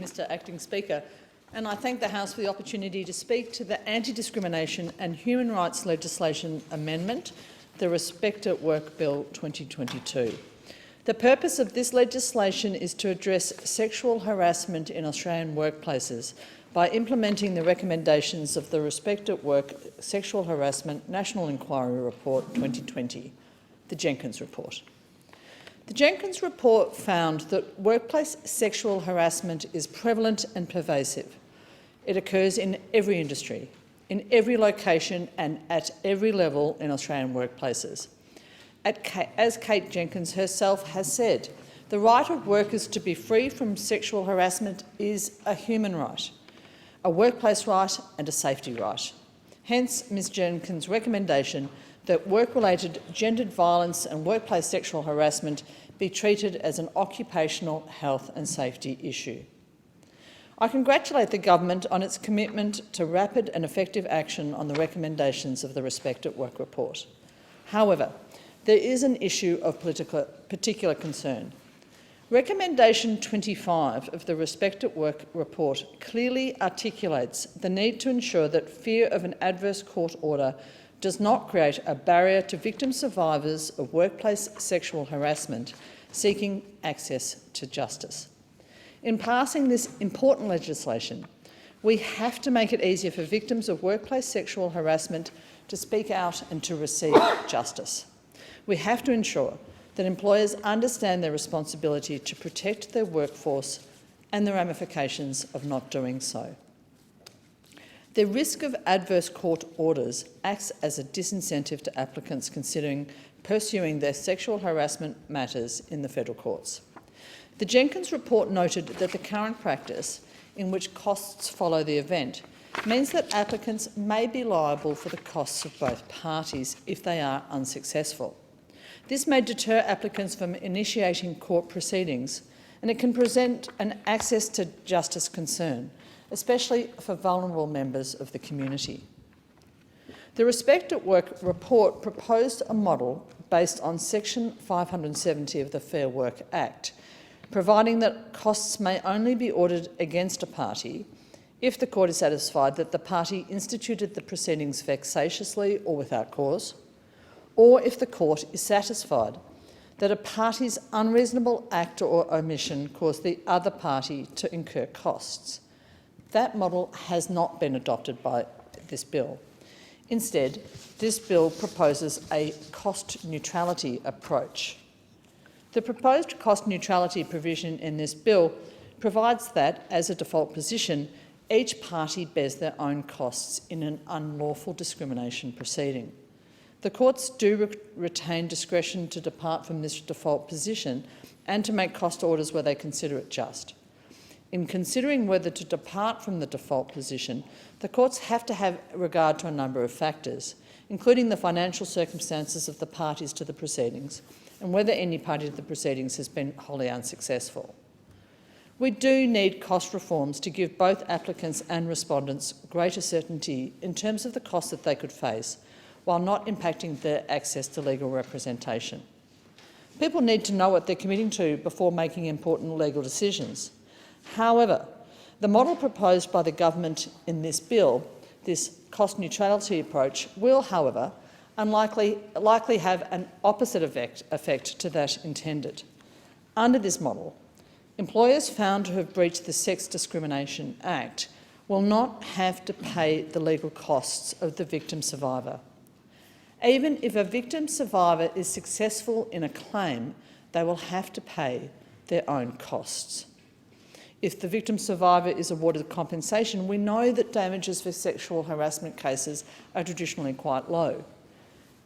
Mr Acting Speaker, and I thank the House for the opportunity to speak to the Anti-Discrimination and Human Rights Legislation Amendment, the Respect at Work Bill 2022. The purpose of this legislation is to address sexual harassment in Australian workplaces by implementing the recommendations of the Respect at Work Sexual Harassment National Inquiry Report 2020, the Jenkins Report. The Jenkins Report found that workplace sexual harassment is prevalent and pervasive. It occurs in every industry, in every location and at every level in Australian workplaces. As Kate Jenkins herself has said, the right of workers to be free from sexual harassment is a human right, a workplace right and a safety right. Hence, Ms Jenkins' recommendation that work-related gendered violence and workplace sexual harassment be treated as an occupational health and safety issue. I congratulate the government on its commitment to rapid and effective action on the recommendations of the Respect at Work report. However, there is an issue of particular concern. Recommendation 25 of the Respect at Work report clearly articulates the need to ensure that fear of an adverse court order does not create a barrier to victim survivors of workplace sexual harassment seeking access to justice. In passing this important legislation, we have to make it easier for victims of workplace sexual harassment to speak out and to receive justice. We have to ensure that employers understand their responsibility to protect their workforce and the ramifications of not doing so. The risk of adverse court orders acts as a disincentive to applicants considering pursuing their sexual harassment matters in the federal courts. The Jenkins report noted that the current practice, in which costs follow the event, means that applicants may be liable for the costs of both parties if they are unsuccessful. This may deter applicants from initiating court proceedings, and it can present an access to justice concern, especially for vulnerable members of the community. The Respect at Work report proposed a model based on Section 570 of the Fair Work Act, providing that costs may only be ordered against a party if the court is satisfied that the party instituted the proceedings vexatiously or without cause, or if the court is satisfied that a party's unreasonable act or omission caused the other party to incur costs. That model has not been adopted by this bill. Instead, this bill proposes a cost neutrality approach. The proposed cost neutrality provision in this bill provides that, as a default position, each party bears their own costs in an unlawful discrimination proceeding. The courts do retain discretion to depart from this default position and to make cost orders where they consider it just. In considering whether to depart from the default position, the courts have to have regard to a number of factors, including the financial circumstances of the parties to the proceedings and whether any party to the proceedings has been wholly unsuccessful. We do need cost reforms to give both applicants and respondents greater certainty in terms of the costs that they could face, while not impacting their access to legal representation. People need to know what they're committing to before making important legal decisions. However, the model proposed by the government in this bill, this cost neutrality approach, will, however, likely have an opposite effect to that intended. Under this model, employers found to have breached the Sex Discrimination Act will not have to pay the legal costs of the victim survivor. Even if a victim survivor is successful in a claim, they will have to pay their own costs. If the victim survivor is awarded compensation, we know that damages for sexual harassment cases are traditionally quite low.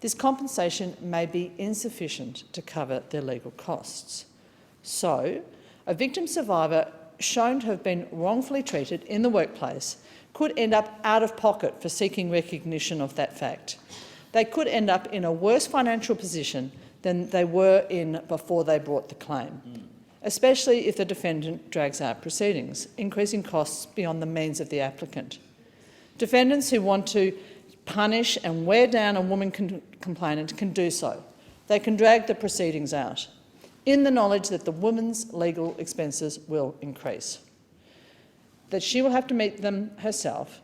This compensation may be insufficient to cover their legal costs. So, a victim survivor shown to have been wrongfully treated in the workplace could end up out of pocket for seeking recognition of that fact. They could end up in a worse financial position than they were in before they brought the claim, especially if the defendant drags out proceedings, increasing costs beyond the means of the applicant. Defendants who want to punish and wear down a woman complainant can do so. They can drag the proceedings out, in the knowledge that the woman's legal expenses will increase. that she will have to meet them herself,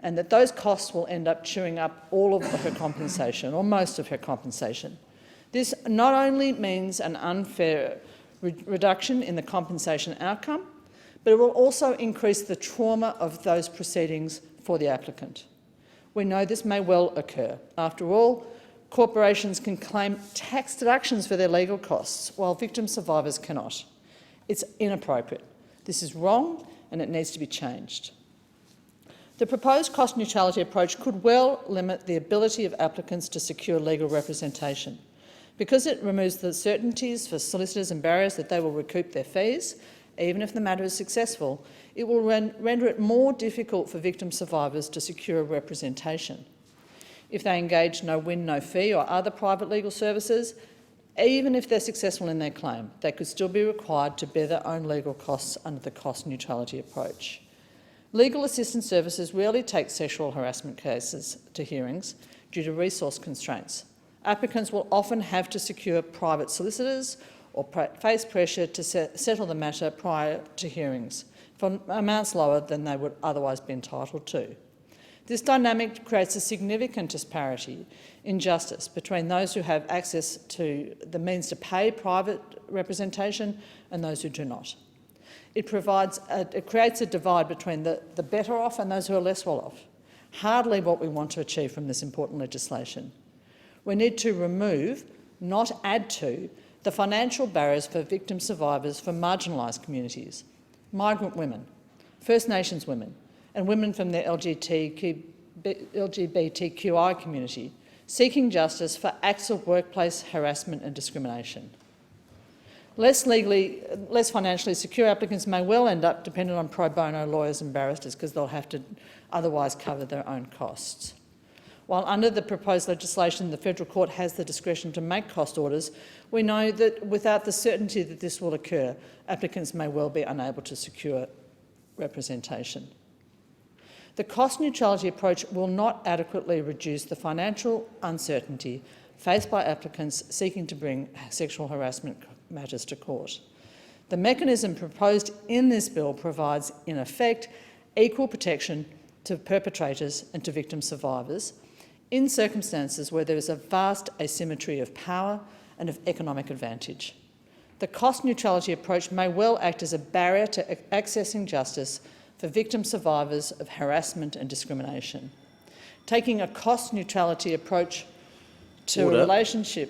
and that those costs will end up chewing up all of her compensation, or most of her compensation. This not only means an unfair reduction in the compensation outcome, but it will also increase the trauma of those proceedings for the applicant. We know this may well occur. After all, corporations can claim tax deductions for their legal costs, while victim survivors cannot. It's inappropriate. This is wrong, and it needs to be changed. The proposed cost neutrality approach could well limit the ability of applicants to secure legal representation. Because it removes the certainties for solicitors and barriers that they will recoup their fees, even if the matter is successful, it will render it more difficult for victim survivors to secure representation. If they engage no win, no fee or other private legal services, even if they're successful in their claim, they could still be required to bear their own legal costs under the cost neutrality approach. Legal assistance services rarely take sexual harassment cases to hearings due to resource constraints. Applicants will often have to secure private solicitors or face pressure to settle the matter prior to hearings for amounts lower than they would otherwise be entitled to. This dynamic creates a significant disparity in justice between those who have access to the means to pay private representation and those who do not. It creates a divide between the better off and those who are less well off. Hardly what we want to achieve from this important legislation. We need to remove, not add to, the financial barriers for victim survivors from marginalised communities, migrant women, First Nations women, and women from the LGBTQI community seeking justice for acts of workplace harassment and discrimination. Less financially secure applicants may well end up dependent on pro bono lawyers and barristers because they'll have to otherwise cover their own costs. While under the proposed legislation the Federal Court has the discretion to make cost orders, we know that without the certainty that this will occur, applicants may well be unable to secure representation. The cost neutrality approach will not adequately reduce the financial uncertainty faced by applicants seeking to bring sexual harassment matters to court. The mechanism proposed in this bill provides, in effect, equal protection to perpetrators and to victim survivors in circumstances where there is a vast asymmetry of power and of economic advantage. The cost neutrality approach may well act as a barrier to accessing justice for victim survivors of harassment and discrimination. Taking a cost neutrality approach to a relationship